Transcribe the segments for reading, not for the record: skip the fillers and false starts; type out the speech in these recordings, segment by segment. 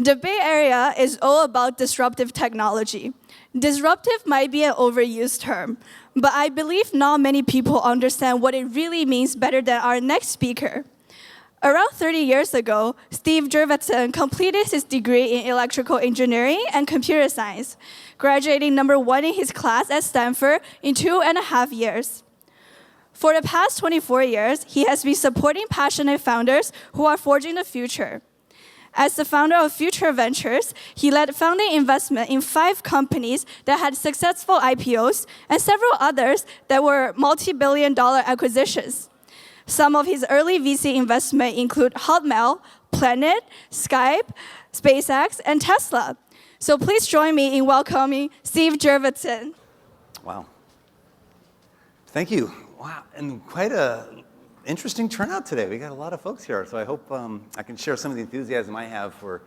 The Bay Area is all about disruptive technology. Disruptive might be an overused term, but I believe not many people understand what it really means better than our next speaker. Around 30 years ago, Steve Jurvetson completed his degree in electrical engineering and computer science, graduating #1 in his class at Stanford in 2.5 years. For the past 24 years, he has been supporting passionate founders who are forging the future. As the founder of Future Ventures, he led founding investment in 5 companies that had successful IPOs and several others that were multi-billion-dollar acquisitions. Some of his early VC investment include Hotmail, Planet, Skype, SpaceX, and Tesla. So please join me in welcoming Steve Jurvetson. Wow. Thank you. Wow, and quite a interesting turnout today. We got a lot of folks here, so I hope I can share some of the enthusiasm I have for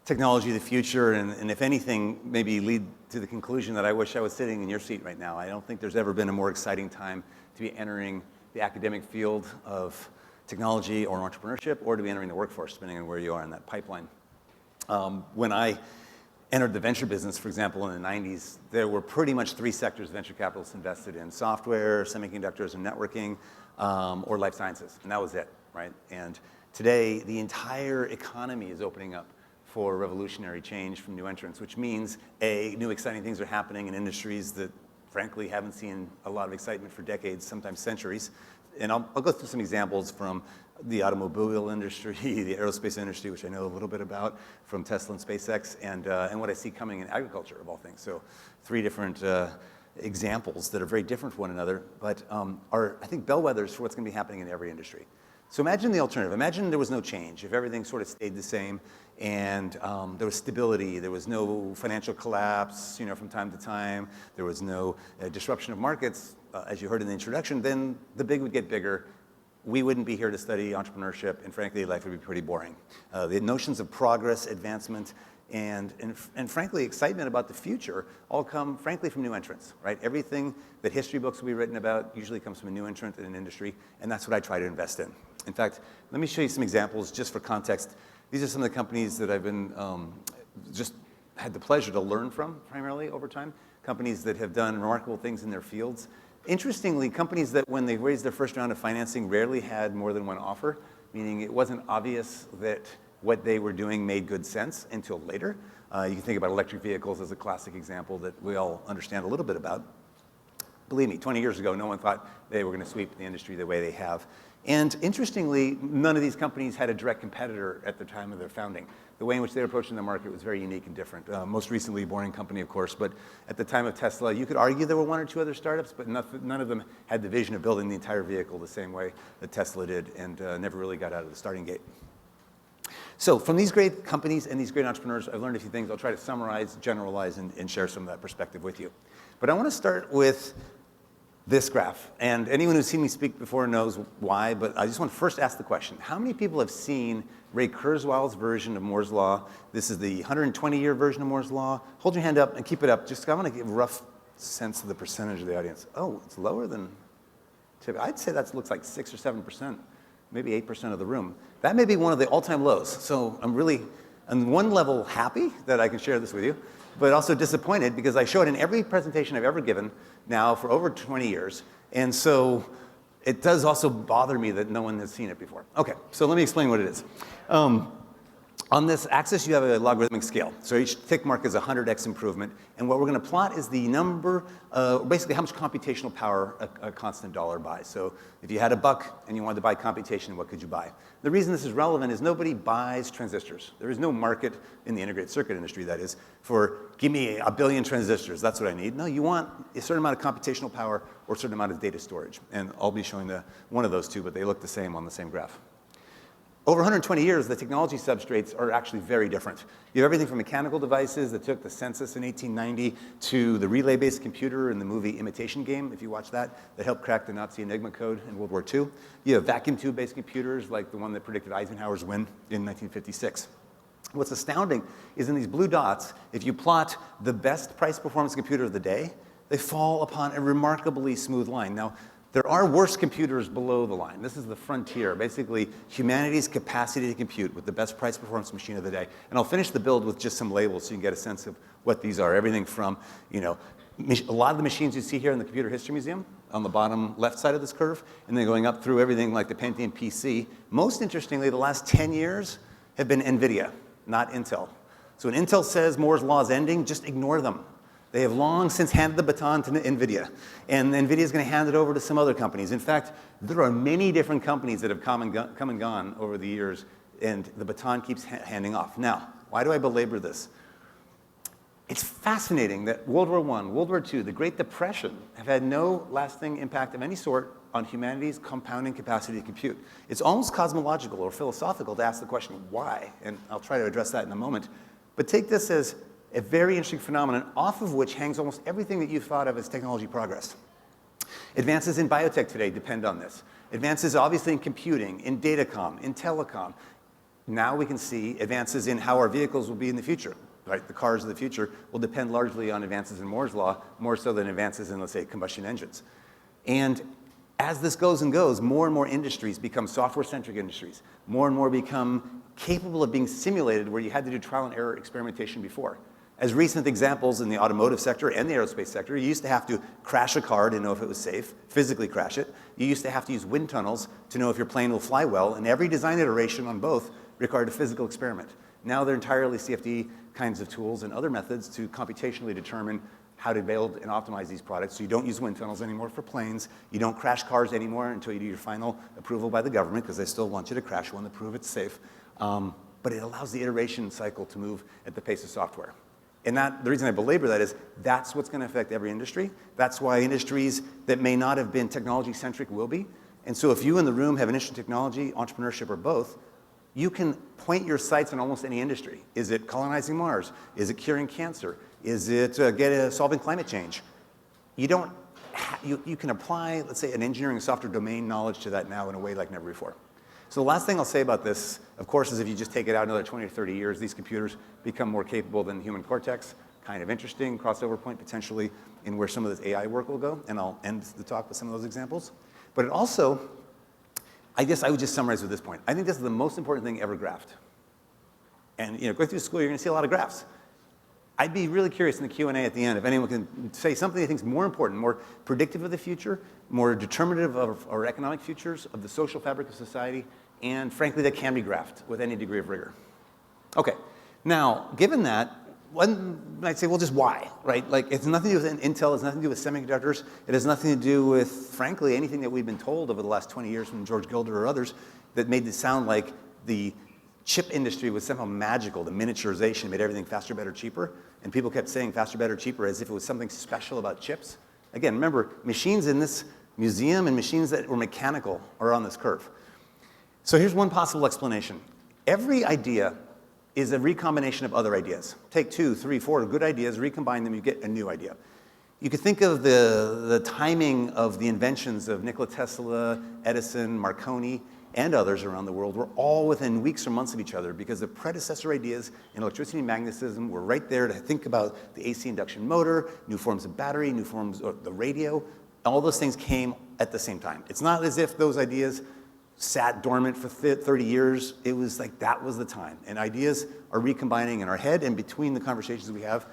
technology of the future, and if anything, maybe lead to the conclusion that I wish I was sitting in your seat right now. I don't think there's ever been a more exciting time to be entering the academic field of technology or entrepreneurship, or to be entering the workforce, depending on where you are in that pipeline. When I entered the venture business, for example, in the 90s, there were pretty much 3 sectors venture capitalists invested in: software, semiconductors, and networking, or life sciences, and that was it, right? And today, the entire economy is opening up for revolutionary change from new entrants, which means, A, new exciting things are happening in industries that, frankly, haven't seen a lot of excitement for decades, sometimes centuries. And I'll go through some examples from the automobile industry, the aerospace industry, which I know a little bit about, from Tesla and SpaceX, and what I see coming in agriculture, of all things. So 3 different examples that are very different from one another, but are, I think, bellwethers for what's going to be happening in every industry. So imagine the alternative. Imagine there was no change, if everything sort of stayed the same, and there was stability, there was no financial collapse, from time to time, there was no disruption of markets, as you heard in the introduction. Then the big would get bigger. We wouldn't be here to study entrepreneurship, and frankly, life would be pretty boring. The notions of progress, advancement, and frankly, excitement about the future all come, frankly, from new entrants, right? Everything that history books will be written about usually comes from a new entrant in an industry, and that's what I try to invest in. In fact, let me show you some examples just for context. These are some of the companies that I've been just had the pleasure to learn from primarily over time, companies that have done remarkable things in their fields. Interestingly, companies that when they raised their first round of financing rarely had more than one offer, meaning it wasn't obvious that what they were doing made good sense until later. You can think about electric vehicles as a classic example that we all understand a little bit about. Believe me, 20 years ago, no one thought they were going to sweep the industry the way they have. And interestingly, none of these companies had a direct competitor at the time of their founding. The way in which they were approaching the market was very unique and different. Most recently, Boring Company, of course, but at the time of Tesla, you could argue there were 1 or 2 other startups, but none of them had the vision of building the entire vehicle the same way that Tesla did, and never really got out of the starting gate. So from these great companies and these great entrepreneurs, I've learned a few things. I'll try to summarize, generalize, and share some of that perspective with you. But I want to start with this graph. And anyone who's seen me speak before knows why, but I just want to first ask the question: how many people have seen Ray Kurzweil's version of Moore's Law? This is the 120-year version of Moore's Law. Hold your hand up and keep it up. Just I want to give a rough sense of the percentage of the audience. Oh, it's lower than typical. I'd say that looks like 6 or 7%, maybe 8% of the room. That may be one of the all-time lows. So I'm really, on one level, happy that I can share this with you, but also disappointed because I show it in every presentation I've ever given now for over 20 years. And so it does also bother me that no one has seen it before. Okay, so let me explain what it is. On this axis, you have a logarithmic scale. So each tick mark is a 100x improvement. And what we're going to plot is the number, basically how much computational power a constant dollar buys. So if you had $1 and you wanted to buy computation, what could you buy? The reason this is relevant is nobody buys transistors. There is no market in the integrated circuit industry, that is, for give me 1 billion transistors, that's what I need. No, you want a certain amount of computational power or a certain amount of data storage. And I'll be showing one of those two, but they look the same on the same graph. Over 120 years, the technology substrates are actually very different. You have everything from mechanical devices that took the census in 1890 to the relay-based computer in the movie Imitation Game, if you watch that helped crack the Nazi Enigma code in World War II. You have vacuum tube-based computers like the one that predicted Eisenhower's win in 1956. What's astounding is in these blue dots, if you plot the best price performance computer of the day, they fall upon a remarkably smooth line. Now, There are worse computers below the line. This is the frontier, basically humanity's capacity to compute with the best price performance machine of the day. And I'll finish the build with just some labels so you can get a sense of what these are. Everything from, a lot of the machines you see here in the Computer History Museum on the bottom left side of this curve, and then going up through everything like the Pentium PC. Most interestingly, the last 10 years have been NVIDIA, not Intel. So when Intel says Moore's law is ending, just ignore them. They have long since handed the baton to NVIDIA, and NVIDIA is going to hand it over to some other companies. In fact, there are many different companies that have come and gone over the years, and the baton keeps handing off. Now, why do I belabor this? It's fascinating that World War I, World War II, the Great Depression have had no lasting impact of any sort on humanity's compounding capacity to compute. It's almost cosmological or philosophical to ask the question, why? And I'll try to address that in a moment. But take this as a very interesting phenomenon off of which hangs almost everything that you've thought of as technology progress. Advances in biotech today depend on this. Advances obviously in computing, in datacom, in telecom. Now we can see advances in how our vehicles will be in the future. Right? The cars of the future will depend largely on advances in Moore's law, more so than advances in, let's say, combustion engines. And as this goes and goes, more and more industries become software-centric industries. More and more become capable of being simulated where you had to do trial and error experimentation before. As recent examples in the automotive sector and the aerospace sector, you used to have to crash a car to know if it was safe, physically crash it. You used to have to use wind tunnels to know if your plane will fly well, and every design iteration on both required a physical experiment. Now they're entirely CFD kinds of tools and other methods to computationally determine how to build and optimize these products. So you don't use wind tunnels anymore for planes. You don't crash cars anymore until you do your final approval by the government, because they still want you to crash one to prove it's safe. But it allows the iteration cycle to move at the pace of software. And the reason I belabor that is that's what's going to affect every industry. That's why industries that may not have been technology-centric will be. And so if you in the room have an interest in technology, entrepreneurship, or both, you can point your sights on almost any industry. Is it colonizing Mars? Is it curing cancer? Is it solving climate change? You can apply, let's say, an engineering software domain knowledge to that now in a way like never before. So the last thing I'll say about this, of course, is if you just take it out another 20 or 30 years, these computers become more capable than the human cortex. Kind of interesting crossover point potentially in where some of this AI work will go, and I'll end the talk with some of those examples. But it also, I guess I would just summarize with this point. I think this is the most important thing ever graphed. And going through school, you're going to see a lot of graphs. I'd be really curious in the Q&A at the end if anyone can say something they think is more important, more predictive of the future, more determinative of our economic futures, of the social fabric of society, and frankly, that can be graphed with any degree of rigor. Okay, now, given that, one might say, well, just why, right? Like, it's nothing to do with Intel, it's nothing to do with semiconductors, it has nothing to do with, frankly, anything that we've been told over the last 20 years from George Gilder or others that made it sound like the chip industry was somehow magical. The miniaturization made everything faster, better, cheaper, and people kept saying faster, better, cheaper as if it was something special about chips. Again, remember, machines in this museum and machines that were mechanical are on this curve. So here's one possible explanation. Every idea is a recombination of other ideas. Take 2, 3, 4 good ideas, recombine them, you get a new idea. You could think of the timing of the inventions of Nikola Tesla, Edison, Marconi, and others around the world were all within weeks or months of each other because the predecessor ideas in electricity and magnetism were right there to think about the AC induction motor, new forms of battery, new forms of the radio. All those things came at the same time. It's not as if those ideas sat dormant for 30 years. It was like that was the time. And ideas are recombining in our head and between the conversations we have,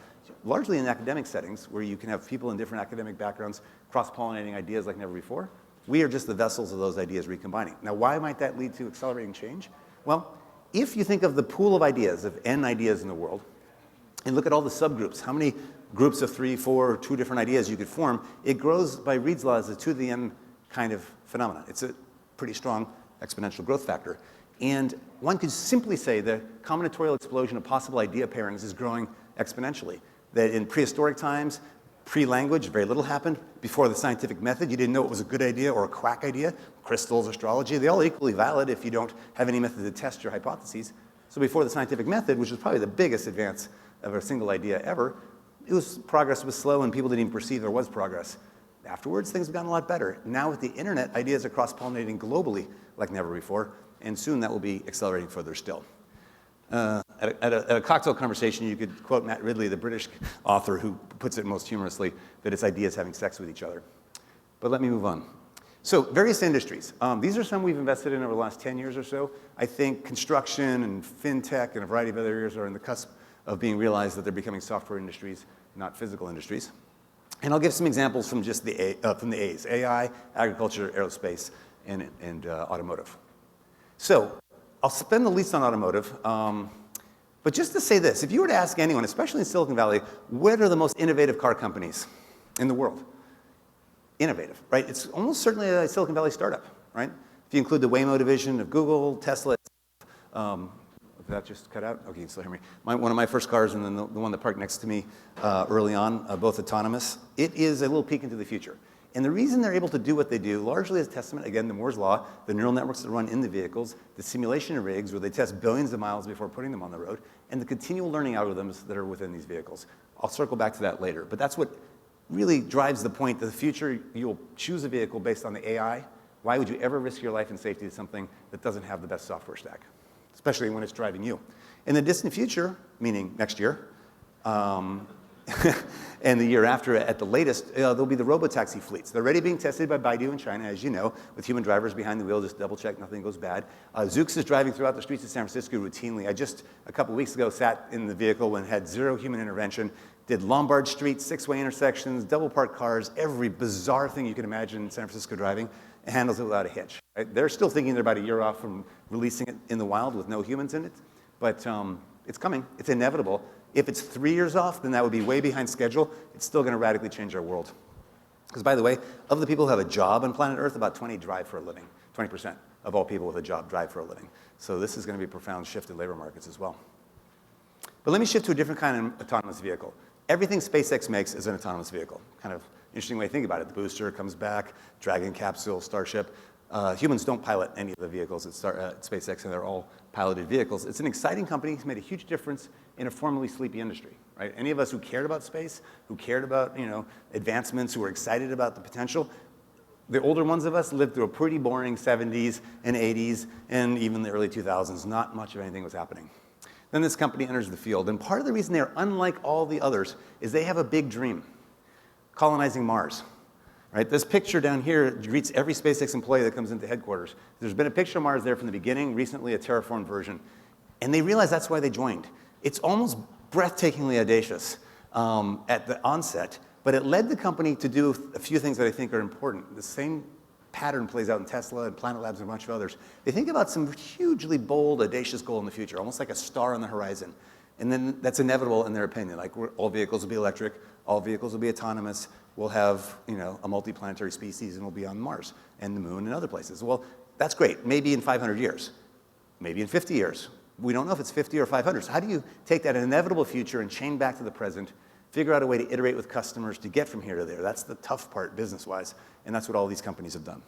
largely in academic settings, where you can have people in different academic backgrounds cross-pollinating ideas like never before. We are just the vessels of those ideas recombining. Now, why might that lead to accelerating change? Well, if you think of the pool of ideas, of N ideas in the world, and look at all the subgroups, how many groups of 3, 4, 2 different ideas you could form, it grows by Reed's law as a 2 to the N kind of phenomenon. It's a pretty strong exponential growth factor. And one could simply say the combinatorial explosion of possible idea pairings is growing exponentially. That in prehistoric times, pre-language, very little happened. Before the scientific method, you didn't know it was a good idea or a quack idea. Crystals, astrology, they all equally valid if you don't have any method to test your hypotheses. So before the scientific method, which was probably the biggest advance of a single idea ever, progress was slow and people didn't even perceive there was progress. Afterwards, things have gotten a lot better. Now with the internet, ideas are cross-pollinating globally like never before, and soon that will be accelerating further still. At a cocktail conversation, you could quote Matt Ridley, the British author who puts it most humorously, that it's ideas having sex with each other. But let me move on. So various industries. These are some we've invested in over the last 10 years or so. I think construction and fintech and a variety of other areas are on the cusp of being realized that they're becoming software industries, not physical industries. And I'll give some examples from just from the A's: AI, agriculture, aerospace, and automotive. So I'll spend the least on automotive, but just to say this, if you were to ask anyone, especially in Silicon Valley, what are the most innovative car companies in the world? Innovative, right? It's almost certainly a Silicon Valley startup, right? If you include the Waymo division of Google, Tesla, did that just cut out? Okay, you can still hear me. One of my first cars and then the one that parked next to me early on, both autonomous. It is a little peek into the future. And the reason they're able to do what they do largely is a testament, again, to Moore's Law, the neural networks that run in the vehicles, the simulation rigs where they test billions of miles before putting them on the road, and the continual learning algorithms that are within these vehicles. I'll circle back to that later. But that's what really drives the point that the future, you'll choose a vehicle based on the AI. Why would you ever risk your life and safety to something that doesn't have the best software stack, especially when it's driving you? In the distant future, meaning next year, and the year after at the latest, there'll be the robotaxi fleets. They're already being tested by Baidu in China, as you know, with human drivers behind the wheel, just double check nothing goes bad. Zoox is driving throughout the streets of San Francisco routinely. I just, a couple weeks ago, sat in the vehicle and had zero human intervention, did Lombard Street, 6-way intersections, double parked cars, every bizarre thing you can imagine in San Francisco driving, and handles it without a hitch. Right? They're still thinking they're about a year off from releasing it in the wild with no humans in it, but it's coming, it's inevitable. If it's 3 years off, then that would be way behind schedule. It's still going to radically change our world. Because by the way, of the people who have a job on planet Earth, about 20 drive for a living. 20% of all people with a job drive for a living. So this is going to be a profound shift in labor markets as well. But let me shift to a different kind of autonomous vehicle. Everything SpaceX makes is an autonomous vehicle. Kind of interesting way to think about it. The booster comes back, Dragon capsule, Starship. Humans don't pilot any of the vehicles at SpaceX, and they're all piloted vehicles. It's an exciting company. It's made a huge difference in a formerly sleepy industry. Right? Any of us who cared about space, who cared about advancements, who were excited about the potential, the older ones of us lived through a pretty boring 70s and 80s and even the early 2000s. Not much of anything was happening. Then this company enters the field, and part of the reason they're unlike all the others is they have a big dream: colonizing Mars. Right? This picture down here greets every SpaceX employee that comes into headquarters. There's been a picture of Mars there from the beginning, recently a terraformed version. And they realize that's why they joined. It's almost breathtakingly audacious at the onset, but it led the company to do a few things that I think are important. The same pattern plays out in Tesla and Planet Labs and a bunch of others. They think about some hugely bold, audacious goal in the future, almost like a star on the horizon. And then that's inevitable in their opinion. Like all vehicles will be electric, all vehicles will be autonomous, we'll have a multiplanetary species and we'll be on Mars and the moon and other places. Well, that's great. Maybe in 500 years, maybe in 50 years. We don't know if it's 50 or 500. So how do you take that inevitable future and chain back to the present, figure out a way to iterate with customers to get from here to there? That's the tough part business-wise, and that's what all these companies have done.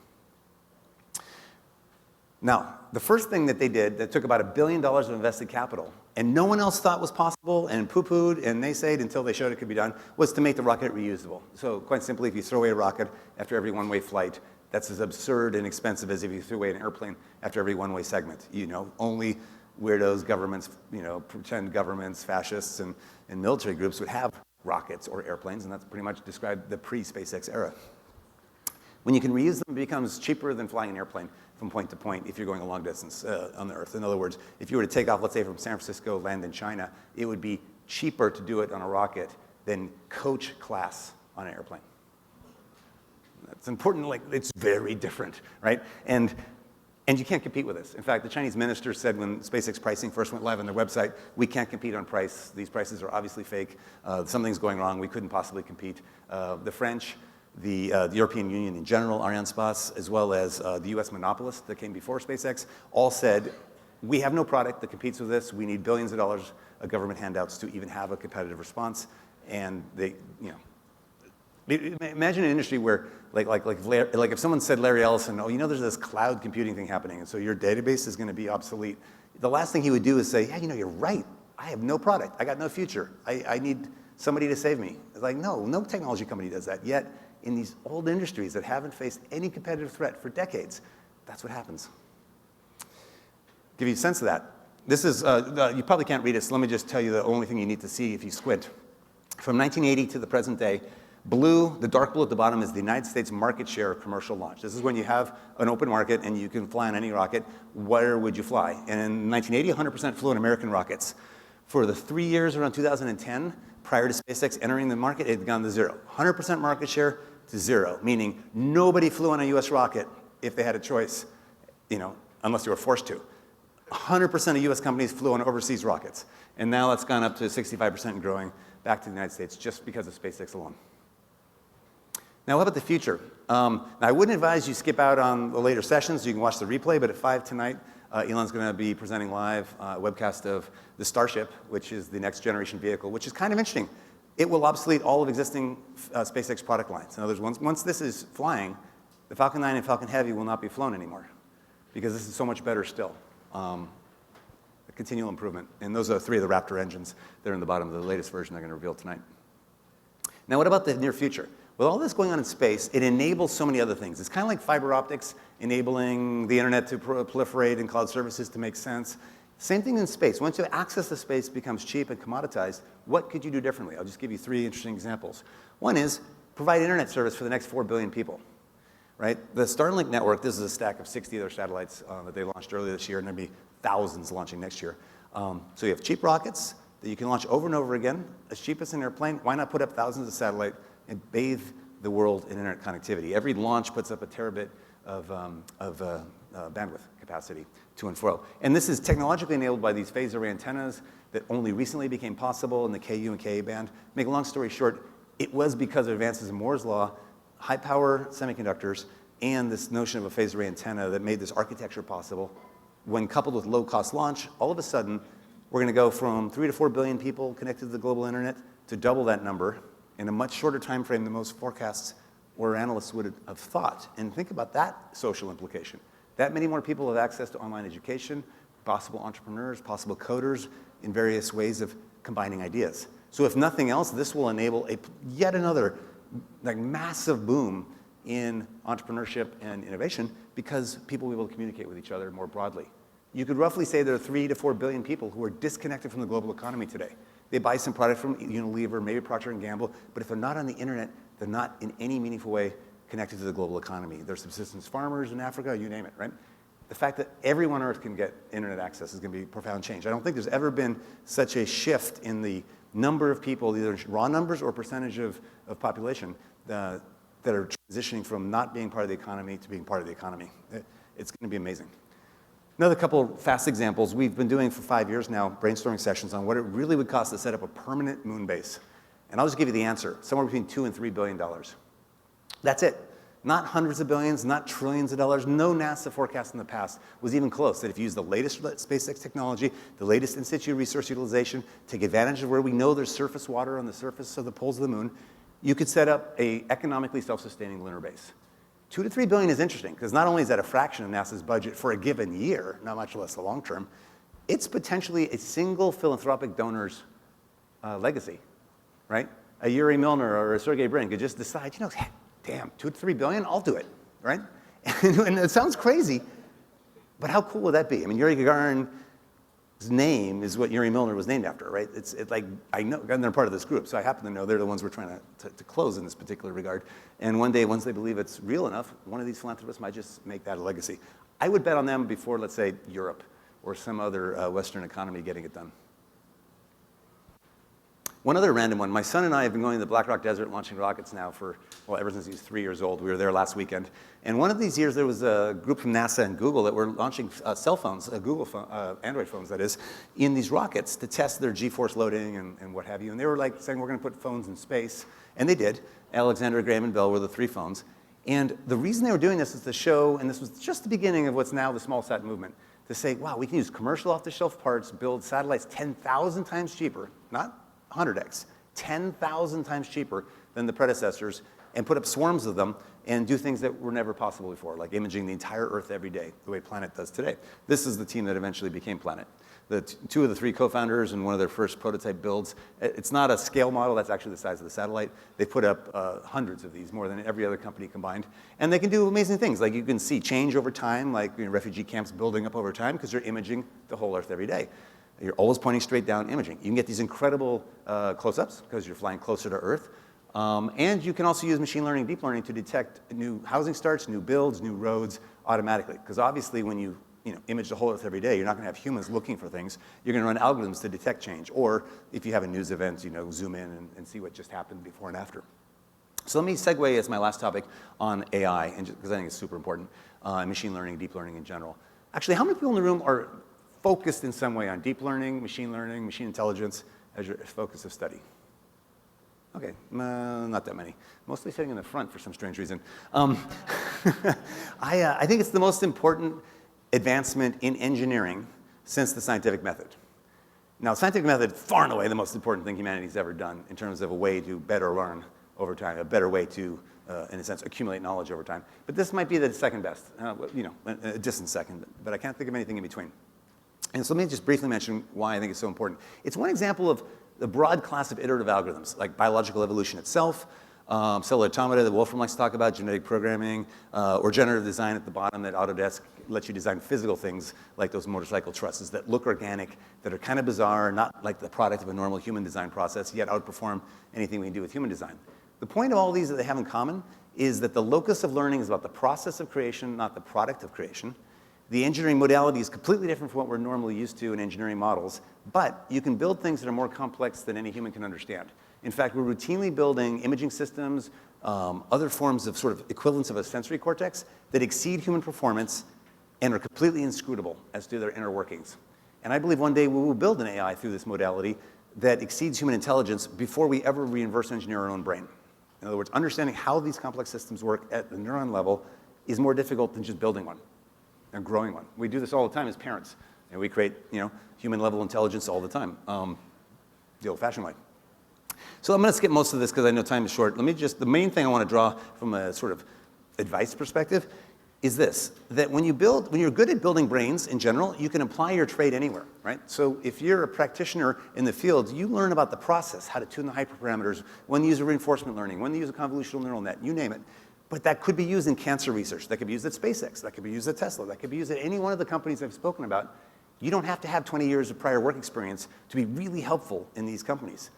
Now, the first thing that they did that took about $1 billion of invested capital, and no one else thought was possible, and poo-pooed, and naysayed until they showed it could be done, was to make the rocket reusable. So quite simply, if you throw away a rocket after every one-way flight, that's as absurd and expensive as if you threw away an airplane after every one-way segment. Only weirdos, governments, pretend governments, fascists, and military groups would have rockets or airplanes, and that's pretty much described the pre-SpaceX era. When you can reuse them, it becomes cheaper than flying an airplane from point to point if you're going a long distance on the Earth. In other words, if you were to take off, let's say, from San Francisco, land in China, it would be cheaper to do it on a rocket than coach class on an airplane. That's important. It's very different, right? And you can't compete with this. In fact, the Chinese minister said when SpaceX pricing first went live on their website, we can't compete on price. These prices are obviously fake. Something's going wrong. We couldn't possibly compete. The French, the European Union in general, Arianespace, as well as the US monopolists that came before SpaceX, all said, we have no product that competes with this. We need billions of dollars of government handouts to even have a competitive response. And they, imagine an industry where, like if someone said Larry Ellison, there's this cloud computing thing happening, and so your database is going to be obsolete. The last thing he would do is say, yeah, you're right. I have no product. I got no future. I need somebody to save me. It's like, no technology company does that. Yet, in these old industries that haven't faced any competitive threat for decades, that's what happens. Give you a sense of that. This is, you probably can't read it, so let me just tell you the only thing you need to see if you squint. From 1980 to the present day, Blue, the dark blue at the bottom, is the United States market share of commercial launch. This is when you have an open market and you can fly on any rocket. Where would you fly? And in 1980, 100% flew on American rockets. For the 3 years around 2010, prior to SpaceX entering the market, it had gone to zero. 100% market share to zero, meaning nobody flew on a US rocket if they had a choice, unless they were forced to. 100% of US companies flew on overseas rockets. And now it's gone up to 65% and growing back to the United States just because of SpaceX alone. Now, what about the future? Now, I wouldn't advise you skip out on the later sessions. You can watch the replay, but at 5 tonight, Elon's going to be presenting live a webcast of the Starship, which is the next generation vehicle, which is kind of interesting. It will obsolete all of existing SpaceX product lines. In other words, once this is flying, the Falcon 9 and Falcon Heavy will not be flown anymore because this is so much better still. A continual improvement. And those are 3 of the Raptor engines. They're in the bottom of the latest version I'm going to reveal tonight. Now, what about the near future? With all this going on in space, it enables so many other things. It's kind of like fiber optics enabling the internet to proliferate and cloud services to make sense. Same thing in space. Once you access to space becomes cheap and commoditized, what could you do differently? I'll just give you 3 interesting examples. One is provide internet service for the next 4 billion people. Right? The Starlink network, this is a stack of 60 other satellites that they launched earlier this year, and there'll be thousands launching next year. So you have cheap rockets that you can launch over and over again, as cheap as an airplane. Why not put up thousands of satellites and bathe the world in internet connectivity? Every launch puts up a terabit of bandwidth capacity to and fro. And this is technologically enabled by these phased array antennas that only recently became possible in the Ku and Ka band. Make a long story short, it was because of advances in Moore's law, high power semiconductors, and this notion of a phased array antenna that made this architecture possible. When coupled with low cost launch, all of a sudden, we're going to go from 3 to 4 billion people connected to the global internet to double that number in a much shorter time frame than most forecasts or analysts would have thought. And think about that social implication. That many more people have access to online education, possible entrepreneurs, possible coders in various ways of combining ideas. So if nothing else, this will enable yet another massive boom in entrepreneurship and innovation because people will be able to communicate with each other more broadly. You could roughly say there are 3 to 4 billion people who are disconnected from the global economy today. They buy some product from Unilever, maybe Procter & Gamble, but if they're not on the internet, they're not in any meaningful way connected to the global economy. They're subsistence farmers in Africa, you name it, right? The fact that everyone on Earth can get internet access is going to be a profound change. I don't think there's ever been such a shift in the number of people, either raw numbers or percentage of population, that are transitioning from not being part of the economy to being part of the economy. It's going to be amazing. Another couple fast examples. We've been doing for 5 years now brainstorming sessions on what it really would cost to set up a permanent moon base. And I'll just give you the answer, somewhere between $2 and $3 billion. That's it. Not hundreds of billions, not trillions of dollars. No NASA forecast in the past was even close that if you use the latest SpaceX technology, the latest in situ resource utilization, take advantage of where we know there's surface water on the surface of the poles of the moon, you could set up an economically self-sustaining lunar base. 2 to 3 billion is interesting because not only is that a fraction of NASA's budget for a given year, not much less the long term, it's potentially a single philanthropic donor's legacy, right? A Yuri Milner or a Sergey Brin could just decide, damn, 2 to 3 billion, I'll do it, right? And it sounds crazy, but how cool would that be? I mean, Yuri Gagarin's name is what Yuri Milner was named after, right? It's like, I know, and they're part of this group, so I happen to know they're the ones we're trying to close in this particular regard. And one day, once they believe it's real enough, one of these philanthropists might just make that a legacy. I would bet on them before, let's say, Europe or some other Western economy getting it done. One other random one. My son and I have been going to the Black Rock Desert launching rockets now ever since he was 3 years old. We were there last weekend. And one of these years, there was a group from NASA and Google that were launching cell phones, Google phone, Android phones, that is, in these rockets to test their G-force loading and what have you. And they were like saying, we're going to put phones in space. And they did. Alexander, Graham, and Bell were the 3 phones. And the reason they were doing this is to show, and this was just the beginning of what's now the small sat movement, to say, wow, we can use commercial off-the-shelf parts, build satellites 10,000 times cheaper, not 100x, 10,000 times cheaper than the predecessors, and put up swarms of them and do things that were never possible before, like imaging the entire Earth every day, the way Planet does today. This is the team that eventually became Planet. The 2 of the 3 co-founders and one of their first prototype builds. It's not a scale model, that's actually the size of the satellite. They put up hundreds of these, more than every other company combined. And they can do amazing things, like you can see change over time, like refugee camps building up over time, because they're imaging the whole Earth every day. You're always pointing straight down imaging. You can get these incredible close-ups because you're flying closer to Earth. And you can also use machine learning, deep learning to detect new housing starts, new builds, new roads automatically. Because obviously when you image the whole Earth every day, you're not going to have humans looking for things. You're going to run algorithms to detect change. Or if you have a news event, zoom in and see what just happened before and after. So let me segue as my last topic on AI, because I think it's super important, machine learning, deep learning in general. Actually, how many people in the room are focused in some way on deep learning, machine intelligence as your focus of study? Okay, not that many. Mostly sitting in the front for some strange reason. I think it's the most important advancement in engineering since the scientific method. Now, scientific method, far and away the most important thing humanity's ever done in terms of a way to better learn over time, a better way to, in a sense, accumulate knowledge over time. But this might be the second best, a distant second, but I can't think of anything in between. And so let me just briefly mention why I think it's so important. It's one example of the broad class of iterative algorithms, like biological evolution itself, cellular automata that Wolfram likes to talk about, genetic programming, or generative design at the bottom that Autodesk lets you design physical things like those motorcycle trusses that look organic, that are kind of bizarre, not like the product of a normal human design process, yet outperform anything we can do with human design. The point of all these that they have in common is that the locus of learning is about the process of creation, not the product of creation. The engineering modality is completely different from what we're normally used to in engineering models, but you can build things that are more complex than any human can understand. In fact, we're routinely building imaging systems, other forms of sort of equivalents of a sensory cortex that exceed human performance and are completely inscrutable as to their inner workings. And I believe one day we will build an AI through this modality that exceeds human intelligence before we ever reverse engineer our own brain. In other words, understanding how these complex systems work at the neuron level is more difficult than just building one and growing one. We do this all the time as parents. And we create, human-level intelligence all the time, the old-fashioned way. So I'm going to skip most of this because I know time is short. The main thing I want to draw from a sort of advice perspective is this, that when you're good at building brains in general, you can apply your trade anywhere, right? So if you're a practitioner in the field, you learn about the process, how to tune the hyperparameters, when to use a reinforcement learning, when to use a convolutional neural net, you name it. But that could be used in cancer research. That could be used at SpaceX. That could be used at Tesla. That could be used at any one of the companies I've spoken about. You don't have to have 20 years of prior work experience to be really helpful in these companies.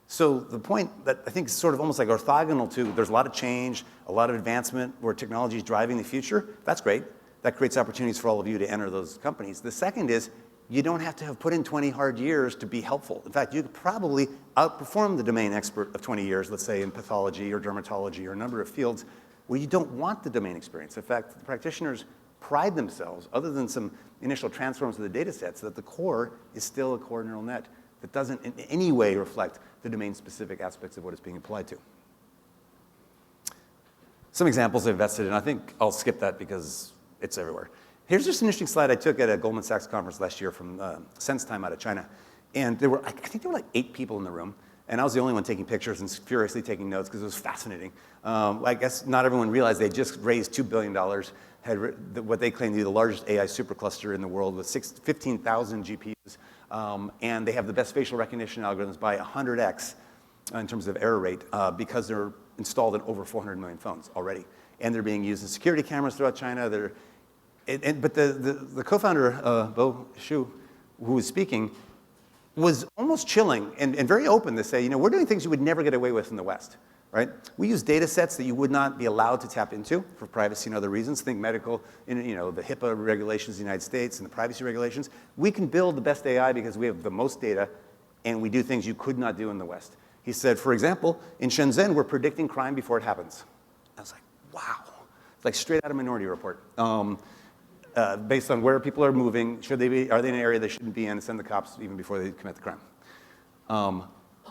So the point that I think is sort of almost like orthogonal to, there's a lot of change, a lot of advancement where technology is driving the future. That's great. That creates opportunities for all of you to enter those companies. The second is, you don't have to have put in 20 hard years to be helpful. In fact, you could probably outperform the domain expert of 20 years, let's say in pathology or dermatology or a number of fields where you don't want the domain experience. In fact, the practitioners pride themselves, other than some initial transforms of the data sets, that the core is still a core neural net that doesn't in any way reflect the domain-specific aspects of what it's being applied to. Some examples I've invested in. I think I'll skip that because it's everywhere. Here's just an interesting slide I took at a Goldman Sachs conference last year from SenseTime out of China. And I think there were like 8 people in the room. And I was the only one taking pictures and furiously taking notes because it was fascinating. I guess not everyone realized they just raised $2 billion, had what they claim to be the largest AI supercluster in the world with 15,000 GPUs. And they have the best facial recognition algorithms by 100x in terms of error rate because they're installed in over 400 million phones already. And they're being used in security cameras throughout China. But the co-founder, Bo Xu, who was speaking, was almost chilling and very open to say, we're doing things you would never get away with in the West, right? We use data sets that you would not be allowed to tap into for privacy and other reasons. Think medical, the HIPAA regulations in the United States and the privacy regulations. We can build the best AI because we have the most data and we do things you could not do in the West. He said, for example, in Shenzhen, we're predicting crime before it happens. I was like, wow. It's like straight out of Minority Report. Based on where people are moving, are they in an area they shouldn't be in, and send the cops even before they commit the crime.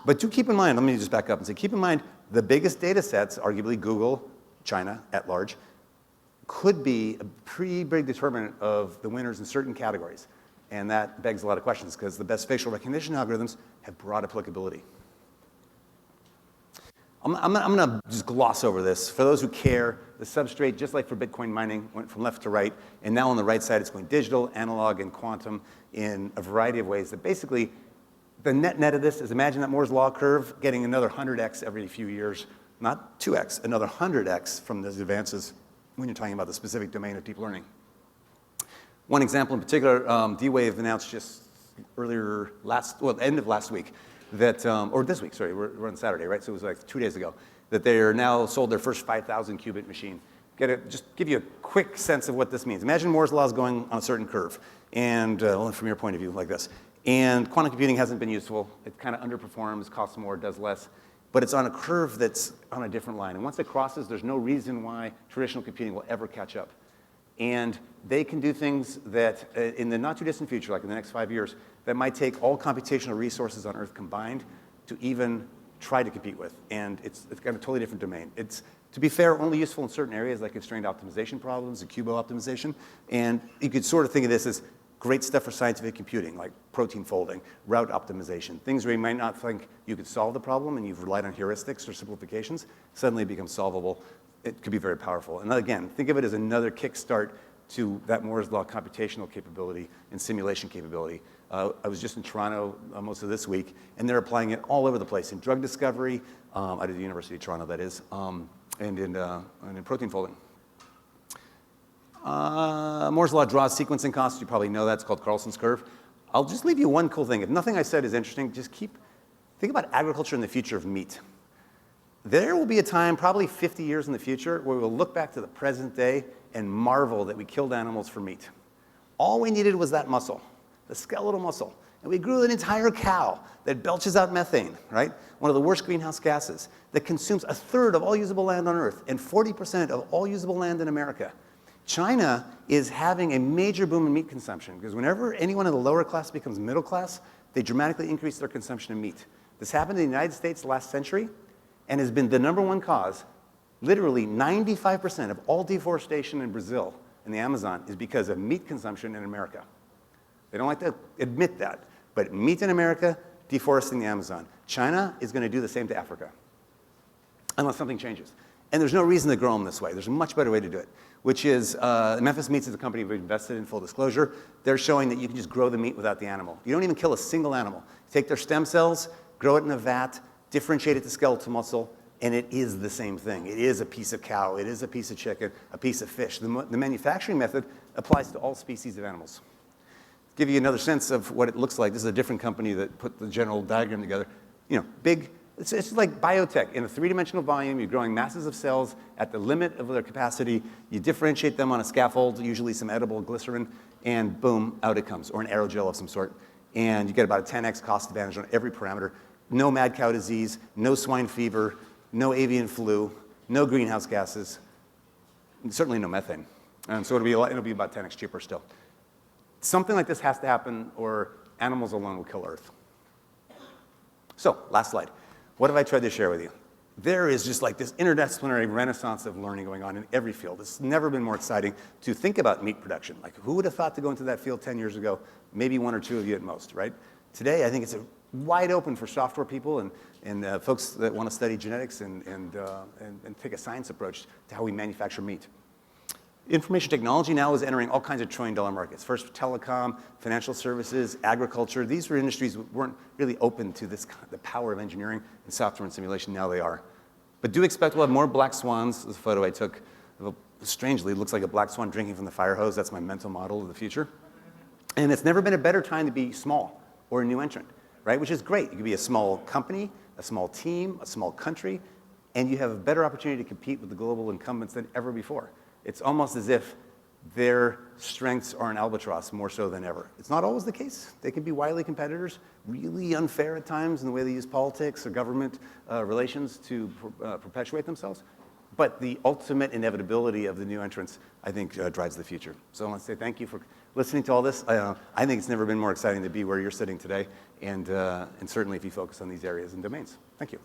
But do keep in mind, let me just back up and say, keep in mind, the biggest data sets, arguably Google, China at large, could be a pretty big determinant of the winners in certain categories. And that begs a lot of questions because the best facial recognition algorithms have broad applicability. I'm going to just gloss over this. For those who care, the substrate, just like for Bitcoin mining, went from left to right. And now on the right side, it's going digital, analog, and quantum in a variety of ways that basically, the net of this is imagine that Moore's law curve getting another 100x every few years. Not 2x, another 100x from those advances when you're talking about the specific domain of deep learning. One example in particular, D-Wave announced just end of last week, that, or this week, sorry, we're on Saturday, right? So it was like 2 days ago, that they are now sold their first 5,000 qubit machine. Just give you a quick sense of what this means. Imagine Moore's law is going on a certain curve, and well, from your point of view, like this. And quantum computing hasn't been useful. It kind of underperforms, costs more, does less. But it's on a curve that's on a different line. And once it crosses, there's no reason why traditional computing will ever catch up. And they can do things that, in the not too distant future, like in the next 5 years, that might take all computational resources on Earth combined to even try to compete with. And it's got a totally different domain. It's, to be fair, only useful in certain areas like constrained optimization problems and QUBO optimization. And you could sort of think of this as great stuff for scientific computing, like protein folding, route optimization, things where you might not think you could solve the problem and you've relied on heuristics or simplifications, suddenly it becomes solvable. It could be very powerful. And again, think of it as another kickstart to that Moore's law computational capability and simulation capability. I was just in Toronto most of this week, and they're applying it all over the place in drug discovery, out of the University of Toronto, that is, and in protein folding. Moore's law draws sequencing costs. You probably know that. It's called Carlson's curve. I'll just leave you one cool thing. If nothing I said is interesting, just think about agriculture and the future of meat. There will be a time, probably 50 years in the future, where we'll look back to the present day and marvel that we killed animals for meat. All we needed was that muscle, the skeletal muscle. And we grew an entire cow that belches out methane, right? One of the worst greenhouse gases, that consumes 1/3 of all usable land on Earth and 40% of all usable land in America. China is having a major boom in meat consumption because whenever anyone in the lower class becomes middle class, they dramatically increase their consumption of meat. This happened in the United States last century and has been the #1 cause. Literally 95% of all deforestation in Brazil and the Amazon is because of meat consumption in America. They don't like to admit that, but meat in America, deforesting the Amazon. China is going to do the same to Africa, unless something changes. And there's no reason to grow them this way. There's a much better way to do it, which is Memphis Meats is a company we've invested in, full disclosure. They're showing that you can just grow the meat without the animal. You don't even kill a single animal. You take their stem cells, grow it in a vat, differentiate it to skeletal muscle, and it is the same thing. It is a piece of cow. It is a piece of chicken, a piece of fish. The manufacturing method applies to all species of animals. To give you another sense of what it looks like, this is a different company that put the general diagram together. You know, big. It's like biotech. In a three-dimensional volume, you're growing masses of cells at the limit of their capacity. You differentiate them on a scaffold, usually some edible glycerin, and boom, out it comes, or an aerogel of some sort. And you get about a 10x cost advantage on every parameter. No mad cow disease, no swine fever, no avian flu, no greenhouse gases, and certainly no methane. And so it'll be about 10x cheaper still. Something like this has to happen, or animals alone will kill Earth. So, last slide. What have I tried to share with you? There is just like this interdisciplinary renaissance of learning going on in every field. It's never been more exciting to think about meat production. Like, who would have thought to go into that field 10 years ago? Maybe one or two of you at most, right? Today, I think it's wide open for software people and folks that want to study genetics and take a science approach to how we manufacture meat. Information technology now is entering all kinds of trillion-dollar markets. First, telecom, financial services, agriculture. These were industries that weren't really open to the power of engineering and software and simulation. Now they are. But do expect we'll have more black swans. This is a photo I took. Strangely, it looks like a black swan drinking from the fire hose. That's my mental model of the future. And it's never been a better time to be small or a new entrant, right? Which is great. You could be a small company, a small team, a small country, and you have a better opportunity to compete with the global incumbents than ever before. It's almost as if their strengths are an albatross more so than ever. It's not always the case. They can be wily competitors, really unfair at times in the way they use politics or government relations to perpetuate themselves. But the ultimate inevitability of the new entrants, I think, drives the future. So I want to say thank you for listening to all this. I think it's never been more exciting to be where you're sitting today, and certainly if you focus on these areas and domains. Thank you.